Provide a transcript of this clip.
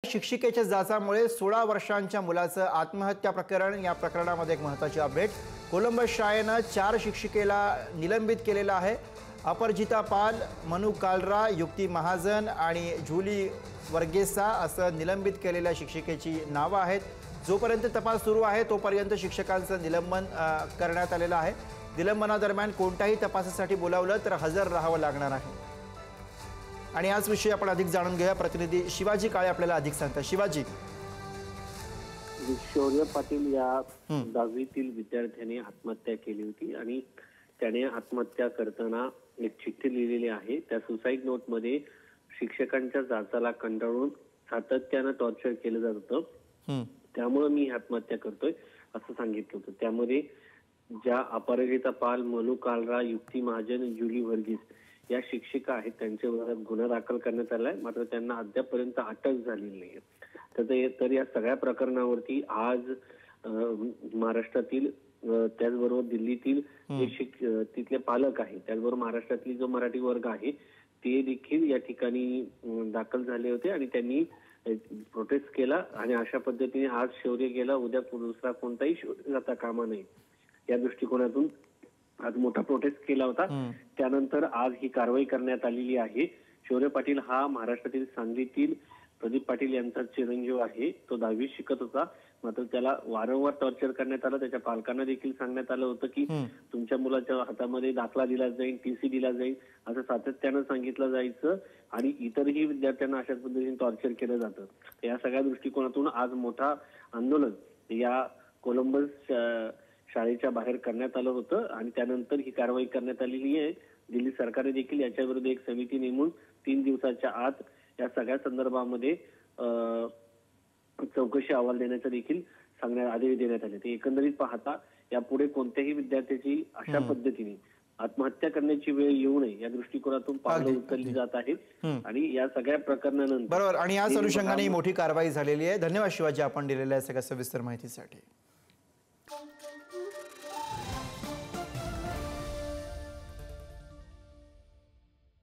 शिक्षिकेच्या जाचामुळे 16 वर्षांच्या मुलाचं आत्महत्या प्रकरण। या प्रकरणामध्ये एक महत्त्वाची अपडेट। कोलंबस शाळेनं 4 शिक्षिकेला निलंबित केलेलं आहे। अपराजिता पाल, मनु कालरा, युक्ती महाजन आणि जुली वर्गेसा असं निलंबित केलेल्या शिक्षिकेची नावं आहेत। जोपर्यंत तपास सुरू आहे तोपर्यंत शिक्षकांचं निलंबन करण्यात आलेलं आहे। निलंबनादरम्यान कोणत्याही तपासासाठी बोलावलं तर हजर राहावं लागणार आहे। आणि याच विषयी आपण अधिक जाणून घेऊया। प्रतिनिधी शिवाजी काळे आपल्याला अधिक सांगतात। शिवाजी, शौर्य पाटील या 10वीतील विद्यार्थ्याने आत्महत्या केली होती आणि त्याने आत्महत्या करताना एक चिठ्ठी लिहिलेली आहे। त्या सुसाईड नोट मध्ये शिक्षकांच्या जाचाला कंटाळून सातत्यानं टॉर्चर केलं जात होतं, त्यामुळे मी आत्महत्या करतोय असं सांगितलं होतं। त्यामध्ये ज्या अपराजिता पाल, मनु कालरा, युक्ती महाजन, जुली वर्गीस या शिक्षिका आहेत त्यांच्या विरोधात गुन्हा दाखल करण्यात आलाय, मात्र त्यांना अद्यापपर्यंत अटक झालेली नाहीये। तर या सगळ्या प्रकरणावरती आज महाराष्ट्रातील त्याचबरोबर दिल्लीतील जे तिथले पालक आहेत, त्याचबरोबर महाराष्ट्रातील जो मराठी वर्ग आहे ते देखील या ठिकाणी दाखल झाले होते आणि त्यांनी प्रोटेस्ट केला आणि अशा पद्धतीने आज शौर्य गेला, उद्या दुसरा कोणताही शौर्य जाता कामा नये या दृष्टिकोनातून आज मोठा प्रोटेस्ट केला होता। त्यानंतर आज ही कारवाई करण्यात आलेली आहे। शौर्य पाटील हा महाराष्ट्रातील सांगलीतील प्रदीप पाटील यांचा चिरंजीव आहे। तो 10वी शिकत होता, मात्र त्याला वारंवार टॉर्चर करण्यात आलं। त्याच्या पालकांना देखील सांगण्यात आलं होतं की तुमच्या मुलाच्या हातामध्ये दाखला दिला जाईल, टीसी दिला जाईल असं सातत्यानं सांगितलं जायचं आणि इतरही विद्यार्थ्यांना अशाच पद्धतीने टॉर्चर केलं जातं। या सगळ्या दृष्टिकोनातून आज मोठा आंदोलन या कोलंबस शाळेच्या बाहेर करण्यात आलं होतं आणि त्यानंतर ही कारवाई करण्यात आलेली आहे। दिल्ली सरकारने देखील याच्याविरुद्ध एक समिती नेमून 3 दिवसाच्या आत या सगळ्या संदर्भामध्ये चौकशी अहवाल देण्याचा देखील आदेश देण्यात आले। ते एकंदरीत पाहता यापुढे कोणत्याही विद्यार्थ्याची अशा पद्धतीने आत्महत्या करण्याची वेळ येऊ नये या दृष्टिकोनातून पावलं उचलली जात आहेत आणि या सगळ्या प्रकरणानंतर बरोबर आणि याच अनुषंगाने मोठी कारवाई झालेली आहे। धन्यवाद शिवाजी, आपण दिलेल्या सगळ्या सविस्तर माहितीसाठी।